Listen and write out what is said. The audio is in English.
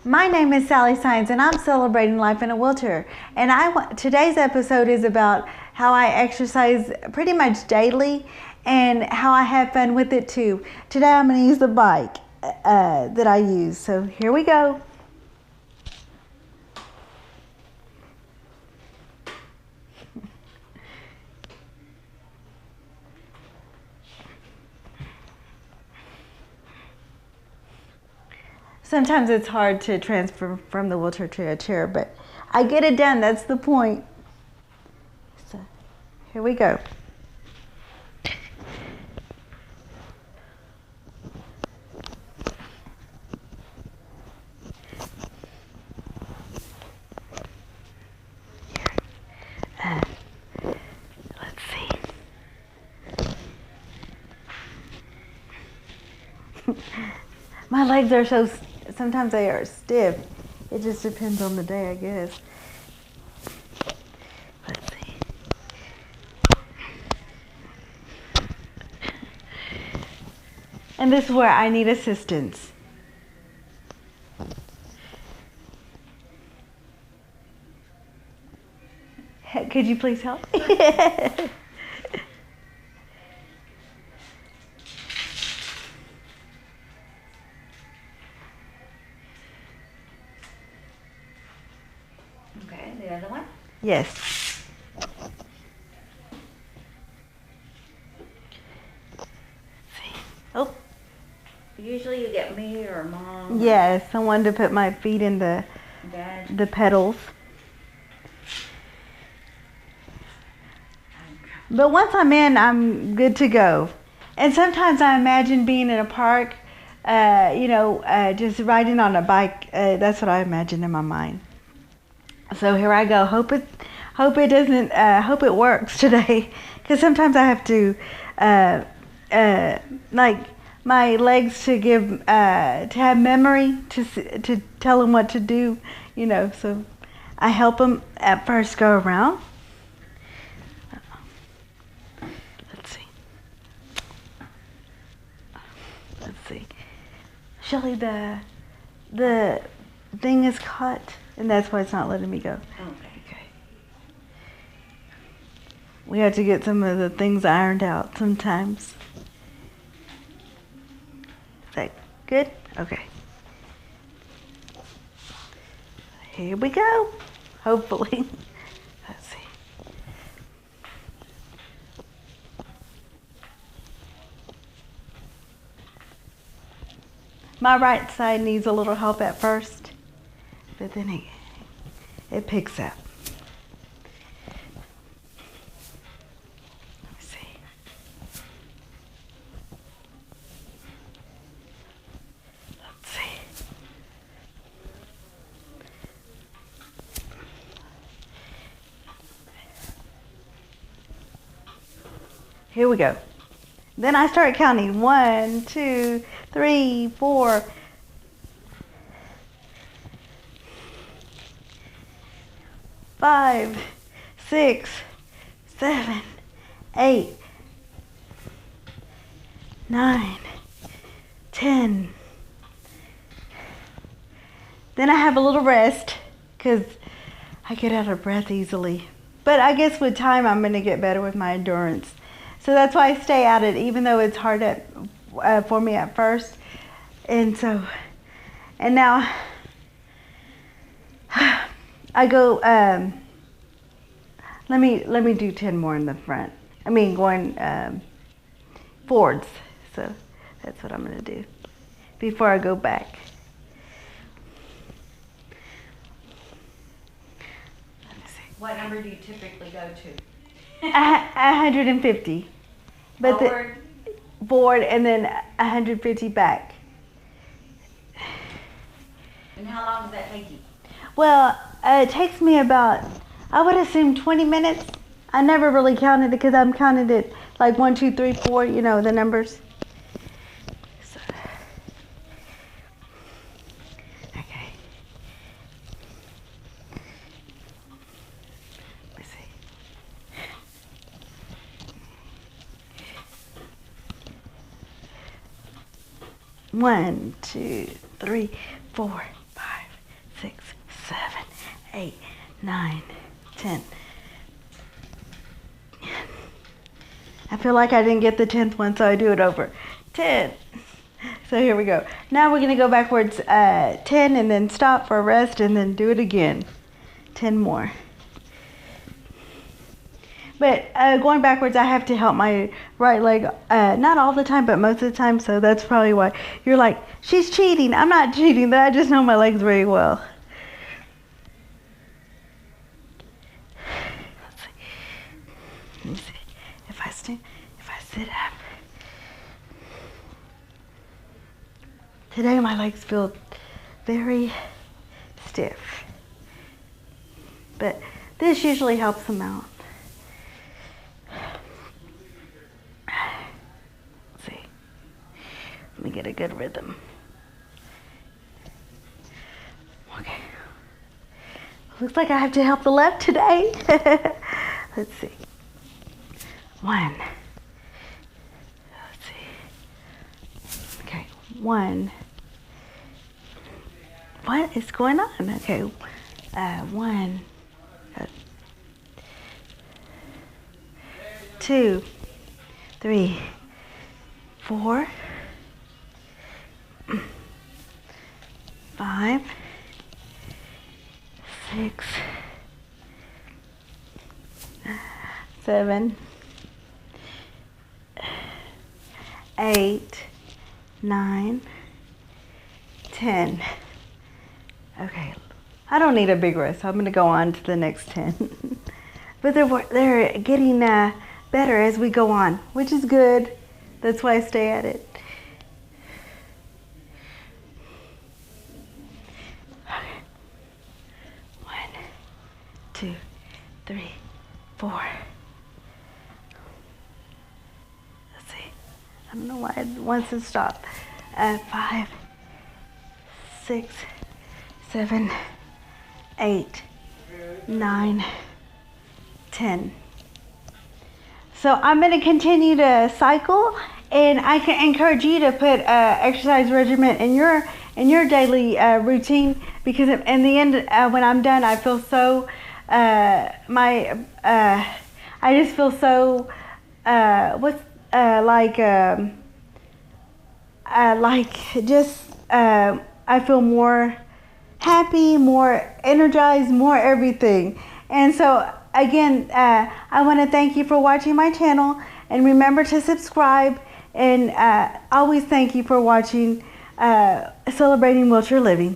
My name is Sally Science, and I'm celebrating life in a wheelchair. And today's episode is about how I exercise pretty much daily and how I have fun with it too. Today I'm going to use the bike that I use. So here we go. Sometimes it's hard to transfer from the wheelchair to a chair, but I get it done. That's the point. So here we go. Let's see. My legs are sometimes they are stiff. It just depends on the day, I guess. Let's see. And this is where I need assistance. Could you please help? Okay, the other one? Yes. Oh. Usually you get me or mom. Yes, I wanted to put my feet in Dad. the pedals. But once I'm in, I'm good to go. And sometimes I imagine being in a park, just riding on a bike. That's what I imagine in my mind. So here I go. Hope it works today. Because sometimes I have to, like my legs to have memory to tell them what to do. So I help them at first go around. Let's see. Shelly, the thing is caught, and that's why it's not letting me go. Okay. We have to get some of the things ironed out sometimes. Is that good? Okay. Here we go. Hopefully. Let's see. My right side needs a little help at first, but then it picks up. Let me see. Let's see. Here we go. Then I start counting. 1, 2, 3, 4. 5, 6, 7, 8, 9, 10. Then I have a little rest because I get out of breath easily. But I guess with time I'm going to get better with my endurance. So that's why I stay at it, even though it's hard for me at first. And now I go. Let me do 10 more in the front. I mean, going forwards. So that's what I'm gonna do before I go back. Let me see. What number do you typically go to? 150. But Forward? Forward and then 150 back. And how long does that take you? Well, it takes me about, I would assume 20 minutes. I never really counted it because I'm counting it like 1, 2, 3, 4, the numbers. So, okay. Let's see. 1, 2, 3, 4, 5, 6, 7, 8, 9, 10. I feel like I didn't get the 10th one, so I do it over. 10. So here we go. Now we're going to go backwards 10 and then stop for a rest and then do it again. 10 more. But going backwards, I have to help my right leg, not all the time, but most of the time. So that's probably why you're like, she's cheating. I'm not cheating, but I just know my legs very well. Let's see. Let me see. If I sit up. Today my legs feel very stiff. But this usually helps them out. Let's see. Let me get a good rhythm. Okay. Looks like I have to help the left today. Let's see. 1. Let's see. Okay, 1. What is going on? Okay, 1. 2, 3, 4, 5, 6, 7, 8, 9, 10. Okay, I don't need a big rest, so I'm going to go on to the next 10. But they're getting better as we go on, which is good. That's why I stay at it. Okay. 1, 2, 3, 4. Let's see. I don't know why it wants to stop. 5, 6, 7, 8, 9, 10. So I'm going to continue to cycle, and I can encourage you to put exercise regimen in your daily routine, because in the end, when I'm done, I feel so I just feel so I feel more happy, more energized, more everything. And so again, I want to thank you for watching my channel, and remember to subscribe, and always thank you for watching Celebrating Wheelchair Living.